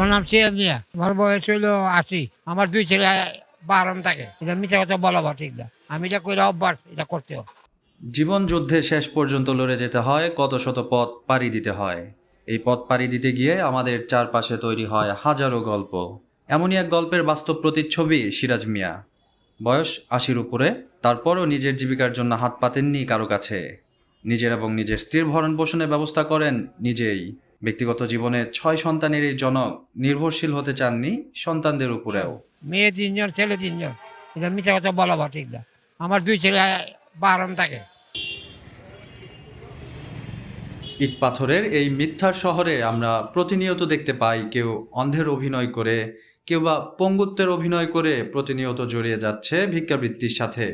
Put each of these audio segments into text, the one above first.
আমার নাম সিরাজ মিয়া। আমার বয়স হইল ৮০। আমার ২ ছেলে বাহারাম থাকে। এটা মিথ্যা কথা বলা বা ঠিক না। আমি এটা কইরা অভ্যাস, এটা করতে হবে। জীবন যুদ্ধে শেষ পর্যন্ত লড়ে যেতে হয়, কত শত পথ পাড়ি দিতে হয়। এই পথ পাড়ি দিতে গিয়ে আমাদের চারপাশে তৈরি হয় হাজারো গল্প। এমনই এক গল্পের বাস্তব প্রতিচ্ছবি সিরাজ মিয়া। বয়স ৮০-র উপরে, তারপরও নিজের জীবিকার জন্য হাত পাতেননি কারো কাছে। নিজের এবং নিজের স্ত্রীর ভরণ পোষণের ব্যবস্থা করেন নিজেই। ব্যক্তিগত জীবনে ৬ সন্তানের এই জনক নির্ভরশীল হতে চাননি সন্তানদের উপরেও। মেয়ে ৩ জন, ছেলে ৩ জন। এটা মিথ্যা কথা বলা বা ঠিক না। আমার ২ ছেলে বাহারাম থাকে। ইট পাথরের এই মিথ্যার শহরে আমরা প্রতিনিয়ত দেখতে পাই কেউ অন্ধের অভিনয় করে, কেউ বা পঙ্গুত্বের অভিনয় করে প্রতিনিয়ত জড়িয়ে যাচ্ছে ভিক্ষাবৃত্তির সাথে।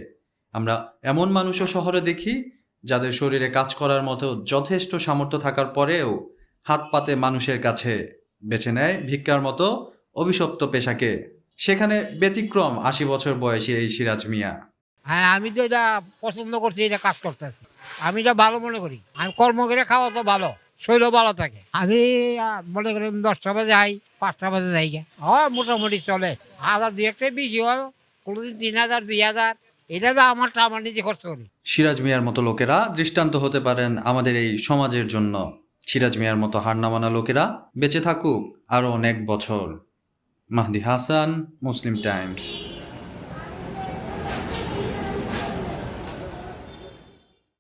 আমরা এমন মানুষও শহরে দেখি যাদের শরীরে কাজ করার মতো যথেষ্ট সামর্থ্য থাকার পরেও হাত পাতে মানুষের কাছে বেছে নেয় ভিক্ষার মতো অভিশপ্ত পেশাকে। সেখানে ব্যতিক্রম ৮০ বছর বয়সী এই সিরাজ মিয়া। হ্যাঁ, আমি তো এটা পছন্দ করছি, এটা কাজ করতেছি। আমি এটা ভালো মনে করি। আমি কর্ম করে খাওয়া তো ভালো, শরীরও ভালো থাকে। আমি মনে করি ১০টা বাজে আই, ৫টা বাজে যাই গে। মোটামুটি চলে। ১,০০০ ২-১টাই বেশি হয়, কোনোদিন ৩,০০০, ২,০০০। এটা তো আমার নিজে খরচ করি। সিরাজ মিয়ার মতো লোকেরা দৃষ্টান্ত হতে পারেন আমাদের এই সমাজের জন্য। সিরাজ মিয়ার মতো হার না মানা লোকেরা বেঁচে থাকুক আরও অনেক বছর। মাহদি হাসান, মুসলিম টাইমস।